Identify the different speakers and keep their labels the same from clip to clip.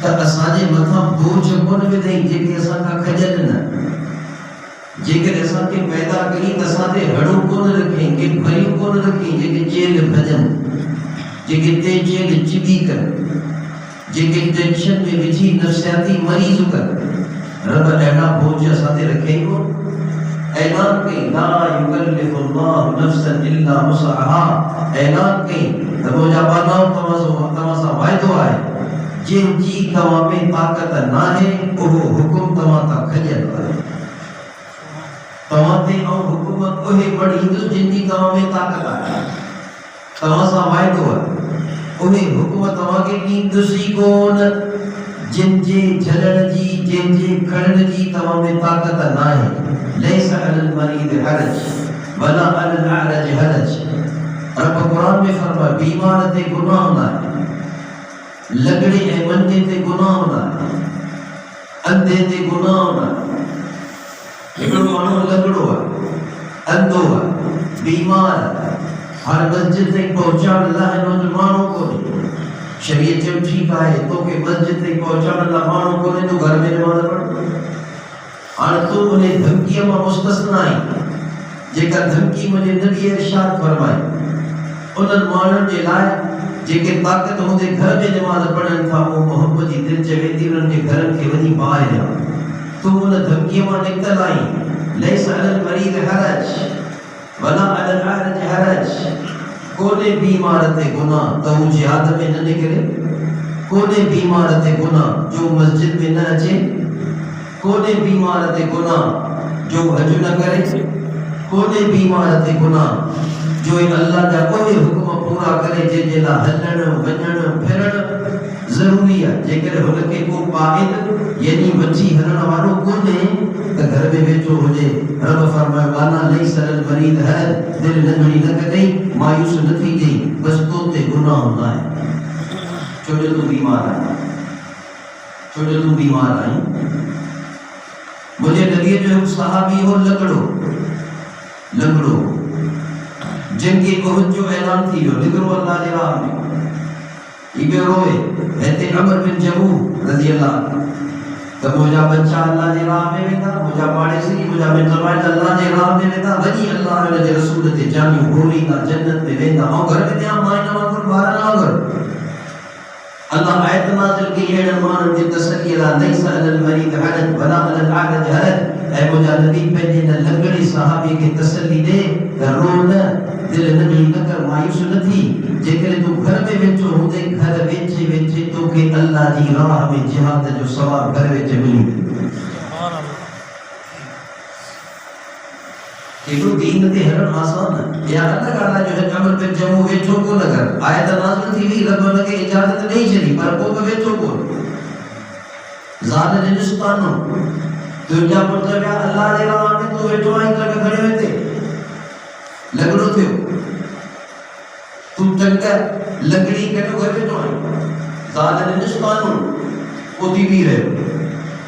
Speaker 1: त असांजे मथां बोझ कोन विधई जेके असां खां खजनि न। जेकर असांखे पैदा कई त असां ते हड़ो कोन रखई, के भरियूं कोन रखई जेके जेल भॼनि, जेके ते जेल चिॿी कनि, जेके टेंशन में विझी नफ़्सियाती मरीज़ कनि। रब अहिड़ा बोझ असां ते रखई कोन। ऐलान कई ला युकल्लिफुल्लाहु नफ्सन इल्ला वुसअहा। ऐलान कई त मुंहिंजा बानाओ तव्हां सां वाइदो आहे, जंहिंजी तव्हां में ताक़त नाहे उहो हुकुम तव्हां तां खॼल आहे। तव्हां ते ऐं हुकूमत उहे बढ़ींदुसि जिनजी तव्हां में ताक़त आहे। तव्हां सां वाइदो आहे उहे हुकुम तव्हांखे ॾींदुसि कोन जिनजे झलण जी, जंहिंजे खणण जी तव्हां में ताक़त नाहे। लैसा अलल मरीद हरज वला अलल अअरज हरज। रब कुरान में फरमाए बीमार ते गुनाह नाहे, लंगड़े ऐं मंझे ते गुनाह नाहे, अंधे ते गुनाह नाहे। हिकिड़ो माण्हू लंगड़ो आहे, अंधो आहे, बीमार आहे, हर मस्जिद ताईं पहुचाइण लाइ हिन वटि माण्हू कोन्हे। शरीयत चयो ठीकु आहे, तोखे मस्जिद ताईं पहुचाइण लाइ माण्हू कोन्हे, तूं घर में नमाज़ पढ़। हाणे तूं उन धमकीअ मां मुस्तस्ना आहीं जेका धमकी मुंहिंजे नबी इरशाद फरमाई उन्हनि माण्हुनि जे लाइ जेके ताक़त हूंदे घर में नमाज़ पढ़नि था, उहो मोहब्बत जी दिलि च वेंदी उन्हनि जे घरनि खे वञी ॿाहिरि आ। तूं उन धमकीअ मां निकितल आहीं। लैसा अलल मरीद हरज वला अलल अअरज हरज। कोने बीमार ते गुनाह त हू जिहाद में न निकिरे, कोने बीमार ते गुनाह जो मस्जिद में न अचे, कोने बीमार ते गुनाह जो हज न करे, कोने बीमार ते गुनाह जो अल्लाह जा कोई हुक्म पूरा करे जंहिंजे लाइ हलण वञण फिरण ज़रूरी आहे। जेकर हुनखे को पाइद यानी वठी हलण वारो कोन्हे त घर में वेठो हुजे। रब फरमाए वाला लैसा अलल मरीद है, दिल नंढड़ी न कजई, मायूस न थी गई, बस तो ते गुनाह हूंदा है। छो जो तूं बीमार आहीं, छो जो तूं बीमार आहीं। मुझे नबी जो सहाबी हो लंगड़ो जिनके उहद जो ऐलान थी वियो, निकिरो अल्लाह जे राह में। इबे रोए हिते अमर बिन जमूह रज़ी अल्लाह त मुंहिंजा बच्चा अल्लाह जे राह में वेंदा, मुंहिंजा पाड़ेसी, मुंहिंजा मिट माइट अल्लाह जे राह में वेंदा, वञी अल्लाह जे रसूल ते जानियूं ॻोल्हींदा, जन्नत में वेंदा। ऐं घर में ॾियां माई न वांगुरु ॿार न वांगुरु। अल्लाह आयत नाज़िल कई अहिड़नि माण्हुनि जी तसल्ली लाइ, लैसा अलल मरीद हरज वला अलल अअरज हरज। ऐं मुंहिंजा नबी पंहिंजे हिन लंगड़े सहाबी खे तसल्ली ॾे त रो न, दिल नंढड़ी न कर, मायूस न थी। जेकॾहिं तूं घर में वेठो हूंदे, घर वेठे वेठे तोखे अल्लाह जी राह में जिहाद जो सवाब घर वेठे मिली वेंदो। हिकिड़ो दीन ते हलणु आसान आहे। या अलॻि ॻाल्हि आहे जो अमर बिन जमूह वेठो कोन कर, आयत नाज़िल थी हुई, रब हुनखे इजाज़त ॾेई छॾी, पर को बि वेठो कोन। ज़ाल ॾिनुसि तानो, तुंहिंजा पुट विया अल्लाह जे राह में, तूं वेठो आहीं घर में खड़े वेठे लंगड़ो थियो। तूं टंग लंगड़ी कॾो घर वेठो आहीं। ज़ाल ॾिनुसि तानो, उथी बीह रहियो,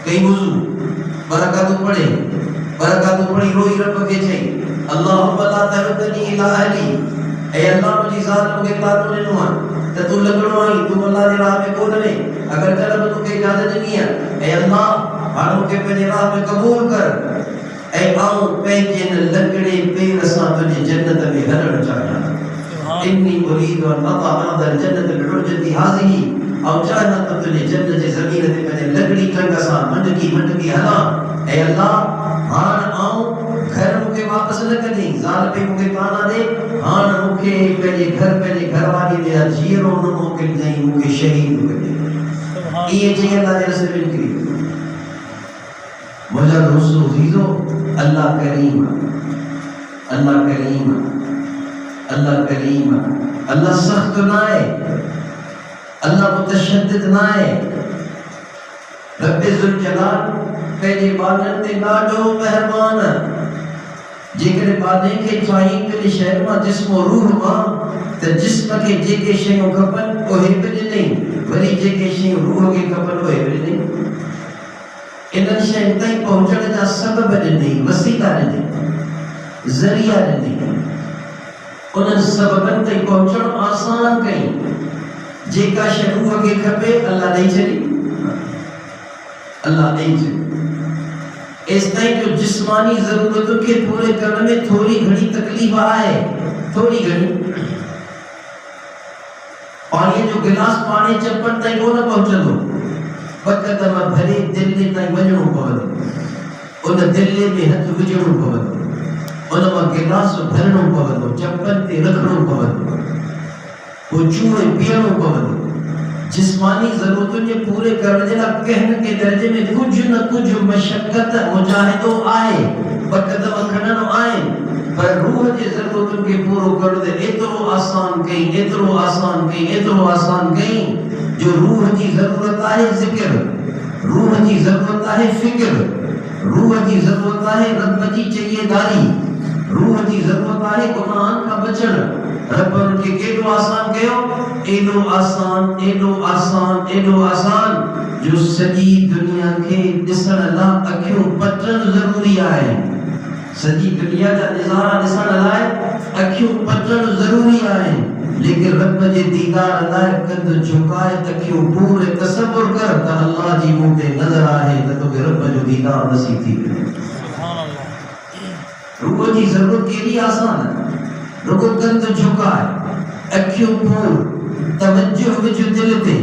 Speaker 1: कई वुज़ू, बरकातूं पढ़ी रोई रब खे चई अल्लाहुम्मा ला तरुद्दनी इला अहली। ऐ अल्लाह मुंहिंजी ज़ाल मूंखे तानो ॾिनो आहे त तूं लंगड़ो आहीं, तूं अल्लाह जे राह में कोन वे। अगरि कल्ह बि तोखे इजाज़त ॾिनी आहे, ऐ अल्लाह हाणे मूंखे पंहिंजे राह में क़बूल कर ऐं आऊं पंहिंजे हिन लंगड़े पेर सां तुंहिंजी जन्नत में हलणु चाहियां। इन्नी उरीदु अन अता अहदल जन्नत बिउर्जती हाज़िही। ऐं चाहियां त तुंहिंजे जन्नत जे ज़मीन ते पंहिंजे लंगड़ी टंग सां मंडकी हलां। ऐ अल्लाह हाणे आऊं घर मूंखे वापसि न कजांइ, ज़ाल पे मूंखे ताना ॾे, हाणे मूंखे पंहिंजे घर वारी जा जीअरो न मोकिलिजांइ, मूंखे शहीद कजांइ। इहे चई अल्लाह जे रसूल निकिरी। मुंहिंजा दोस्तो अज़ीज़ो, अल्लाह करीम आहे, अल्लाह सख़्त न आहे, अल्लाह मुतशद्दिद न आहे। रब्बे ज़ुल जलाल पंहिंजे ॿारनि ते ॾाढो महिरबान आहे। जेकॾहिं ॿारनि खे चाहीं पंहिंजे शहर मां जिस्म रूह मां, त जिस्म खे जेके शयूं खपनि उहे बि ॾिनई, वरी जेके शयूं रूह खे खपनि उहे बि ॾिनई। इन्हनि शयुनि ताईं पहुचण जा सबब ॾिनई, वसीला ॾिनई, ज़रिया ॾिनई। उन्हनि सबबनि ताईं पहुचणु आसान कई। जेका शइ रूह खे खपे अल्लाह ॾेई छॾी, अल्लाह नहीं इस ताईं जो जिस्मानी जरूरतों के पूरे करने में थोड़ी घड़ी तकलीफ आए, थोड़ी घड़ी, और ये जो गिलास पानी चप्पल ताईं वो न पहुंचंदो, वक़्त में भरे दिल्ली ताईं वञणो पवंदो, उन दिल्ली में हथ विझणो पवंदो, उन मां गिलास भरणो पवंदो, चप्पल ते रखणो पवंदो, वो चूहे पीअणो पवंदो। जिस्मानी जरूरतों के पूरे करने जे लाइ कहने के दर्जे में कुछ न कुछ मशक्कत मुजाहिदो आए, वक़्त खणनो आए, पर रूह जी जरूरतों के पूरो कर दे एतरो आसान कई, एतरो आसान कई, एतरो आसान कई। जो रूह की जरूरत है जिक्र, रूह की जरूरत है फिक्र, रूह की जरूरत है रब की चाहिएदारी, रूह की जरूरत है कुरान का वचन। रब उनके केडो आसान कयो, एडो आसान, एडो आसान, एडो आसान जो सजी दुनिया के दिसण लाइ अखियूं पटण जरूरी आहे। सजी दुनिया जा नज़ारा दिसण लाइ अखियूं पटण जरूरी आहे, लेकिन रब जे दीदार लाइ कद झुकाए अखियूं पूरे तसव्वुर कर त अल्लाह जी मुंह ते नज़र आहे त तोखे रब जो दीदार नसीब थी वञे। सुभान अल्लाह। रूह जी जरूरत केडी आसान है, रुको कंध झुकाए, अखियूं पूर, तवज्जो विझ दिल ते,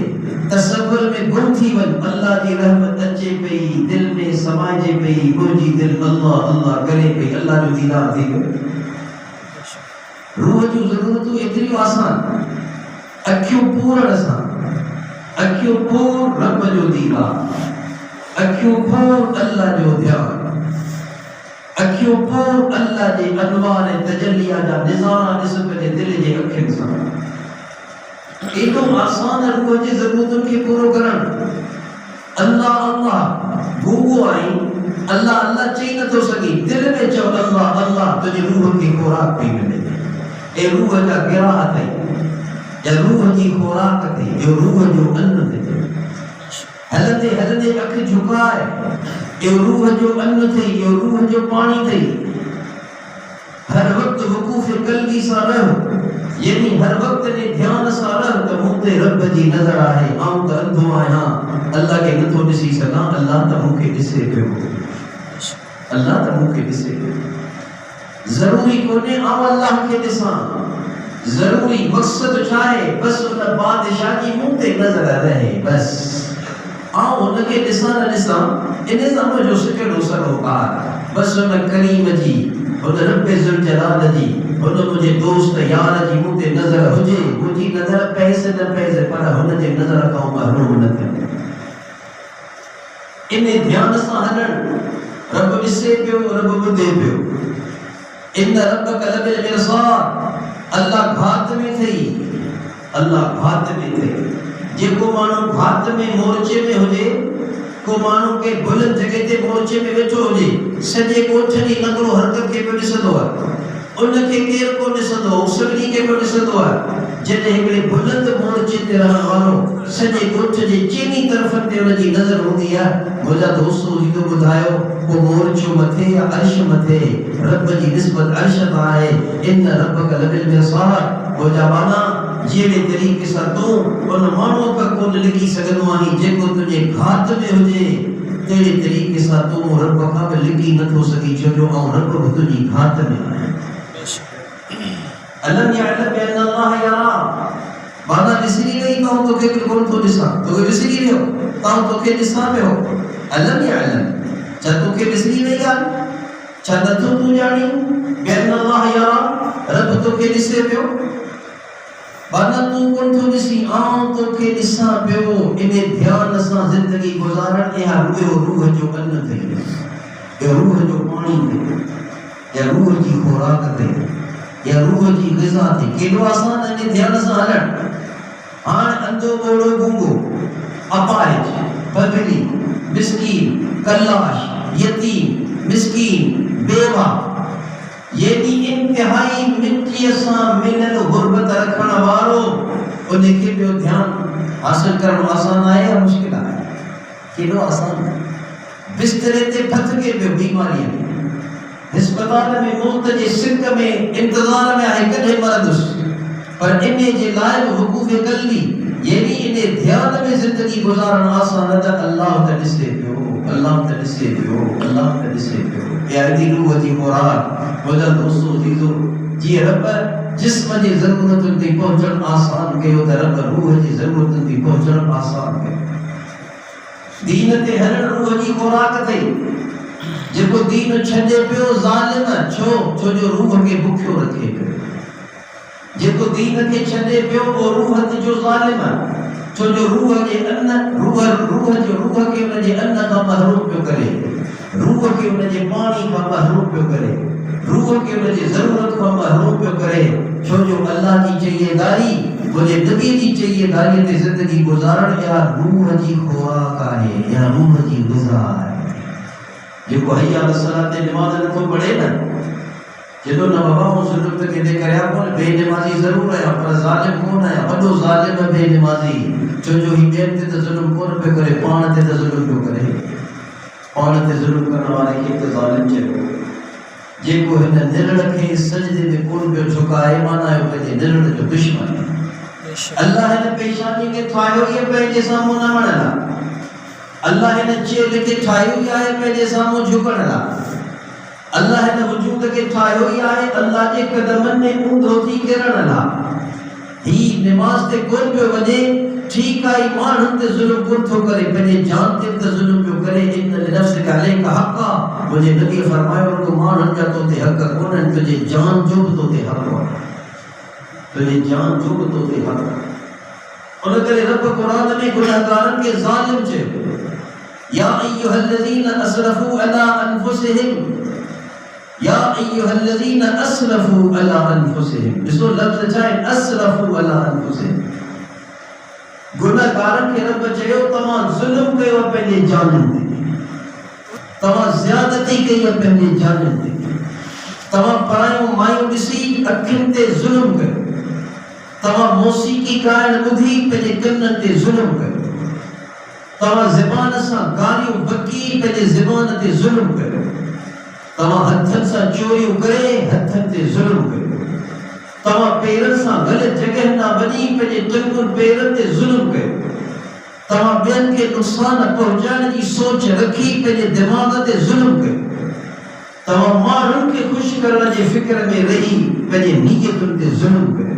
Speaker 1: तसव्वुर में गुम थी वञ, अल्लाह जी रहमत अचे पई, दिल में समाइजे पई, मुंहिंजी दिल अल्लाह अल्लाह करे पई, अल्लाह जो दीदार थी वञे। रूह जो जरूरतूं एतिरियूं आसान, अखियूं पूरण सां, अखियूं पूर रब जो दीदार, अखियूं पूर अल्लाह जो ध्यान, अखियूं पूर अल्लाह जे अनवार तजल्लिया जा निज़ारा ॾिस पंहिंजे दिल जे अखियुनि सां। एॾो आसान रूह जी ज़रूरतुनि खे पूरो करणु। अल्लाह अल्लाह गूंगो आई, अल्लाह अल्लाह चई नथो सघी, दिल में चओ अल्लाह अल्लाह, तुंहिंजी रूह खे खुराक पई मिले, ए रूह जा गिराह अथई, या रूह जी खुराक अथई, जो रूह जो अन्न अथई। हलंदे हलंदे अखि झुकाए, यो रूह जो अन्न थई, यो रूह जो पानी थई। हर वक्त वकूफ कल्बी सा रहो, यानी हर वक्त ने ध्यान सा रह त मुते रब जी नजर आहे। आऊं त अंधो आहियां, अल्लाह के नथो ॾिसी सघां, अल्लाह त मूंखे ॾिसे पियो, अल्लाह त मूंखे ॾिसे पियो। ज़रूरी कोन्हे आऊं अल्लाह खे ॾिसां, ज़रूरी मक़सद छा आहे, बस उन बादशाह जी मुंह ते नज़र रहे, बस आऊं उनखे ॾिसां न ॾिसां, इन सां मुंहिंजो सिकड़ो सरोकार, बस उन करीम जी, उन रब ज़ुल जलाल जी, उन मुंहिंजे दोस्त यार जी मुंह ते नज़र हुजे, मुंहिंजी नज़र पैसे न पैसे, पर हुन जे नज़र खां महरूम न थियनि। इन ध्यान सां हलणु, रब ॾिसे पियो, रब ॿुधे पियो। इन रब कलबिल मिरसाद, अल्लाह घात में थई, अल्लाह घात में थई। जेको माण्हू घात में मोर्चे में हुजे, को माण्हू के बुलंद जगह ते मोर्चे में वेठो हुजे, सॼे ॻोठ जी नगरो हरकत खे पियो ॾिसंदो आहे, उनखे केरु को ॾिसंदो, सभिनी खे पियो ॾिसंदो आहे। जॾहिं हिकिड़े बुलंद मोर्चे ते रहण वारो सॼे ॻोठ जे चइनी तरफ़नि ते हुनजी नज़र हूंदी आहे। मुंहिंजा दोस्तो इहो ॿुधायो, को मोर्चो मथे या अर्श मथे, रब जी निस्बत अर्श तां आहे। इन रब्बक लबिल मिरसाद, वो जवाना जेड़े तरीके सां तूं उन माण्हूअ खां कोन लिकी सघंदो आहीं जेको तुंहिंजे घात में हुजे, तहिड़े तरीके सां तूं रब खां बि लिकी नथो सघी, छो जो आऊं रब बि तुंहिंजी घात में आहियां। अलम यअलम बिअन्न अल्लाह यरा, माना विसरी वई त तोखे कोन थो ॾिसां, तोखे विसरी वियो त तोखे ॾिसां पियो। अलम यअलम, छा तोखे विसरी वई आहे, छा नथो तूं ॼाणी बिअन्न अल्लाह यरा, रब तोखे ॾिसे पियो। माना तू कोन थो ॾिसी, आऊं तोखे ॾिसां पियो। इन ध्यान सां ज़िंदगी गुज़ारण, इहा रूह जो अन्न अथई, इहा रूह जो पाणी अथई, इहा रूह जी खुराक अथई, इहा रूह जी ग़िज़ा अथई। केॾो आसान इन ध्यान सां हलणु। हाणे अंधो ॿोड़ो गूंगो, अपाहिज, बदली, मिस्कीन, कलाश, यतीम, मिस्कीन, बेवा, ये भी इंतहाई मिट्टी सां मिलल गुरबत रखण वारो, उनखे पियो ध्यान हासिल करणु आसान आहे या मुश्किल आहे? केॾो आसान आहे। बिस्तरे ते फथके पियो बीमारीअ में, अस्पताल में मौत जे सिक में इंतज़ार में आहे कॾहिं मरदुसि, पर इन जे लाइ वक़ूफ़ कल्बी यानी इन्हें ध्यान में जिंदगी गुजारना आसान है। अल्लाह ते ॾिसे पियो, अल्लाह ते ॾिसे पियो, अल्लाह ते ॾिसे पियो। यानी रूह जी खुराक वजह दोस्तों थींदो जी रब जिस्म जी ज़रूरतुनि ते पहुचण आसान कयो त रब रूह जी ज़रूरतुनि ते पहुचण आसान कयो। दीन ते हलण रूह जी खुराक अथई। जेको दीन छॾे पियो ज़ालिम छो जो रूह खे बुखियो रखे पियो। जेको दीन खे छॾे पियो वो रूह जो ज़ालिम छो जो रूह खे उन जे अन्न खां महरूम पियो करे, रूह खे उन जे पाणी खां महरूम पियो करे, रूह खे उन जी ज़रूरत खां महरूम पियो करे। छो जो अल्लाह जी चईदारी मुझे नबी जी चईदारी ते ज़िंदगी गुजारण या रूह जी खुराक आहे, या रूह जी ग़िज़ा आहे। जेको हय्या अल सलात नमाज़ नथो पढ़े न जेको न बाबा मो ज़ुल्म ते केदे करया कोन बेनमाज़ी ज़रूर है पर ज़ालिम कोन है। वॾो ज़ालिम बेनमाज़ी छो जो ही ॿियनि ते त ज़ुल्म कोन पियो करे, पाण ते त ज़ुल्म पियो करे। पाण ते ज़ुल्म करण वारे खे त ज़ालिम चइबो। जेको हिन निरड़ खे सजदे में कोन पियो झुकाए माना आहे पंहिंजे निरड़ जो दुश्मन। अल्लाह हिन पेशानी खे ठाहियो ई पंहिंजे साम्हूं न वणण लाइ। अल्लाह हिन चेल खे ठाहियो ई आहे पंहिंजे साम्हूं झुकण लाइ। अल्लाह हिन वजूद खे ठाहियो ई आहे अल्लाह जे कदमनि में ऊंधो थी किरण लाइ। ही निमाज़ ते कोन पियो वञे ठीक आहे माण्हुनि ते ज़ुल्म कोन थो करे, पंहिंजे जान ते त ज़ुल्म पियो करे। इन लिनफ्सिका अलैका हक़्क़ा मुंहिंजे नबी फरमायो रुगो माण्हुनि जा तो ते हक़ कोन्हनि, तुंहिंजे जान जो बि तो ते हक़ आहे, तुंहिंजे जान जो बि तो ते हक़ आहे। उन करे रब क़ुरान में गुनहगारनि खे ज़ालिम चयो। या अय्युहल्लज़ीना असरफू अला अनफुसिहिम, या अय्युहल्लज़ीना असरफू अला अनफुसिहिम। ॾिसो लफ़्ज़ छा आहे, असरफू अला अनफुसिहिम। गुनहगारनि खे रब चयो तव्हां ज़ुल्म कयो पंहिंजे जाननि ते, तव्हां ज़्यादती कई पंहिंजे जाननि ते, तव्हां परायूं मायूं ॾिसी अखियुनि ते ज़ुल्म कयो, तव्हां मौसीक़ी ॻाइण ॿुधी पंहिंजे कननि ते ज़ुल्म कयो, तव्हां ज़बान सां गालियूं बकी पंहिंजे ज़बान ते ज़ुल्म कयो, तव्हां हथनि सां चोरियूं करे हथनि ते ज़ुल्म कयो, तव्हां पेरनि सां ग़लत जॻह ना वञी पंहिंजे टंगुनि पेरनि ते ज़ुल्म कयो, तव्हां ॿियनि खे नुक़सान पहुचाइण जी सोच रखी पंहिंजे दिमाग़ ते ज़ुल्म कयो, तव्हां माण्हुनि खे ख़ुशि करण जे फ़िक्र में रही पंहिंजे नीयतुनि ते ज़ुल्म कयो,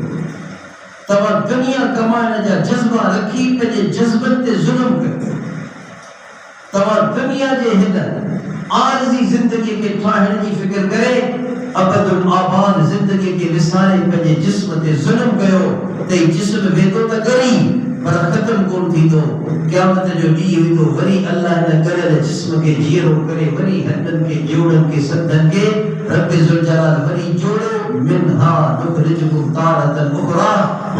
Speaker 1: तव्हां दुनिया कमाइण जा जज़्बा रखी पंहिंजे जज़्बनि ते ज़ुल्म कयो, तव्हां दुनिया जे हिन आरज़ी ज़िंदगी खे ठाहिण जी फ़िक्र करे अबदुल आबाद ज़िंदगी खे विसारे पंहिंजे जिस्म ते ज़ुल्म कयो त जिस्म वेंदो त गरी पर ख़त्म कोन थींदो। क़यामत जो ॾींहुं ईंदो वरी अल्लाह हिन गरियल जिस्म खे जीअरो करे वरी हॾनि खे जोड़नि खे सदनि खे रब ज़ुल जलाल वरी जोड़ो मिनहा नुख़रिजुकुम तारतन उख़रा।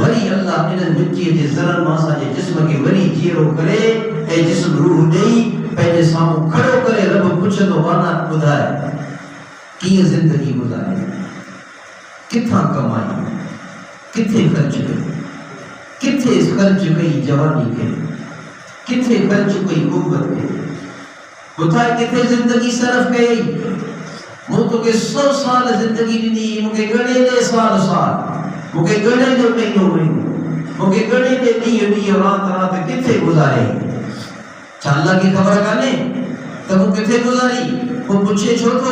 Speaker 1: वरी अल्लाह इन्हनि मिटीअ जे ज़रनि मां असांजे जिस्म खे वरी जीअरो करे ऐं जिस्म रूह ॾेई पंहिंजे साम्हूं खड़ो करे रब पुछंदो वाना ॿुधाए कीअं ज़िंदगी गुज़ारी, किथां कमाई, किथे ख़र्च कई, किथे ख़र्च कई जवानी खे, किथे ख़र्च कई क़ुव्वत खे, ॿुधाए किथे ज़िंदगी सरफ़ कई। मूं तोखे 100 साल ज़िंदगी ॾिनी, मूंखे घणे ॾे साल साल, मूंखे घणे ॾे महीनो महीनो, मूंखे घणे ॾे ॾींहुं ॾींहुं रात किथे गुज़ारे। छा अल्लाह खे ख़बर कान्हे त मूं किथे गुज़ारी? वो पूछे छो तो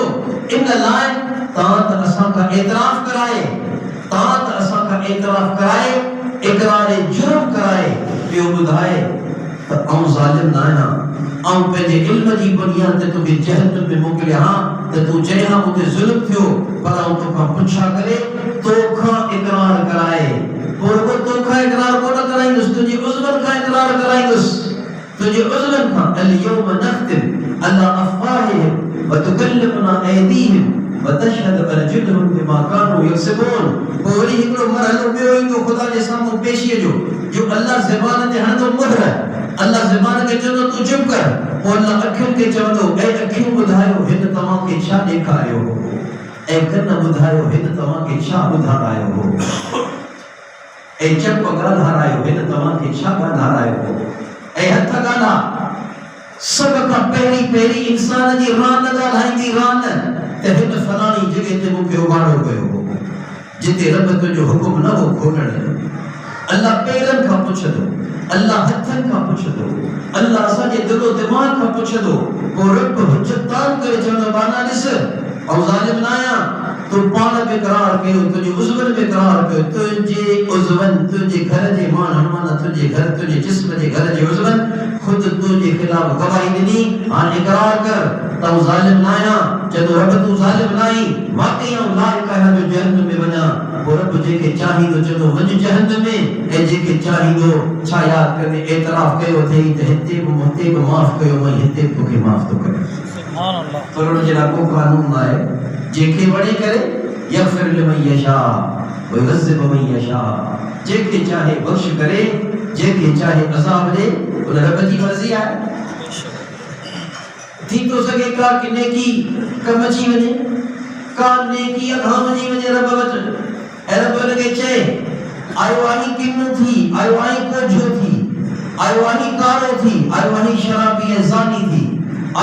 Speaker 1: इन लाइ तां त असां खां एतराफ़ कराए, तां त असां खां एतराफ़ कराए, इक़रार जुर्म कराए, ॿियो ॿुधाए त आऊं ज़ालिम न आहियां, आऊं पंहिंजे इल्म जी बुनियाद ते तोखे जहन्नम में मोकिलिया हां त तूं चए हां मूंते ज़ुल्म थियो पर आऊं तोखां पुछा करे तोखां इक़रार कराए, पोइ रुॻो तोखां इक़रार कोन कराईंदुसि, तुंहिंजे उज़्वनि खां इक़रार कराईंदुसि, तुझे उज़्वन का अल-यौम नख्तिम अला अफ़वाहिहिम व तुकल्लिमुना ऐदीहिम व तशहदु अर्जुलुहुम बिमा कानू यक्सिबून। वरी हिकिड़ो मरहलो ॿियो ईंदो ख़ुदा जे साम्हूं पेशीअ जो अल्लाह ज़बान ते हणंदो मुहर, अल्लाह ज़बान खे चवंदो तूं चुप कर, पोइ अल्लाह अखियुनि खे चवंदो ऐ अखियूं ॿुधायो हिन तव्हांखे छा ॾेखारियो हो, ऐं कन ॿुधायो हिन तव्हांखे छा ॿुधारायो हो, ऐं चप ॻाल्हारायो हिन तव्हांखे छा ॻाल्हारायो हो, ऐं हथ ॻाल्हा। सभ खां पहिरीं इंसान जी रान ॻाल्हाईंदी रान त हिन फलाणी जॻह ते मूंखे उघाड़ो कयो हो जिते रब तुंहिंजो हुकुम न हो खोलण जो, अल्लाह पेरन का पुछदो, अल्लाह हथन का पुछदो, अल्लाह असांजे दिलो दिमाग का पुछदो। पोइ रब हुज्जत तान करे चवंदो बाना ॾिस ऐं ज़ालिम न आहियां, तो पाण में करार कयो, तुझे उज़वन में करार कयो, तुझे उज़वन तुझे घर जे माण्हुनि माना तुझे घर तुझे जिस्म जे घर जे उज़वन खुद तुझे खिलाफ गवाही ॾिनी। हाणे इकरार कर त ज़ालिम न आहियां। जॾहिं रब तूं ज़ालिम न आहीं, वाकई आऊं लाइक़ु आहियां जो जहन्नम में वञा। पोइ रब जेके चाहींदो चवंदो वञ जहन्नम में, ऐं जेके चाहींदो छा यादि करे एतराफ़ कयो अथई त हिते बि माफ़ कयो, मां हिते तोखे माफ़ थो करे। सुभान अल्लाह। पर उन जहिड़ा को कानून आहे जेके वणे करे यग़फ़िर लिमन यशा व युअज़्ज़िब मन यशा, जेके चाहे बख्श करे, जेके चाहे अज़ाब दे, उन रब जी मर्ज़ी आहे। थी तो सके का कि नेकी कम अची वञे, का नेकी अॻां वञी वञे रब वटि। ऐं रब हुनखे चए आयो आहीं किन थी, आयो आहीं कोझो थी, आयो आहीं कारो थी, आयो आहीं शराबी ऐं ज़ानी थी,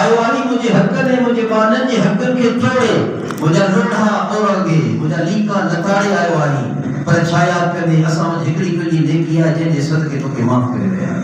Speaker 1: आयो आहीं मुंहिंजे हक़नि ऐं मुंहिंजे ॿारनि जे हक़नि खे तोड़े, मुंहिंजा लोढ़ा ओरगे, मुंहिंजा लीका लताड़े आयो आहीं। पर छा यादि कंदे असां वटि हिकिड़ी तुंहिंजी नेकी आहे जंहिंजे सदके तोखे माफ़ करे रहिया।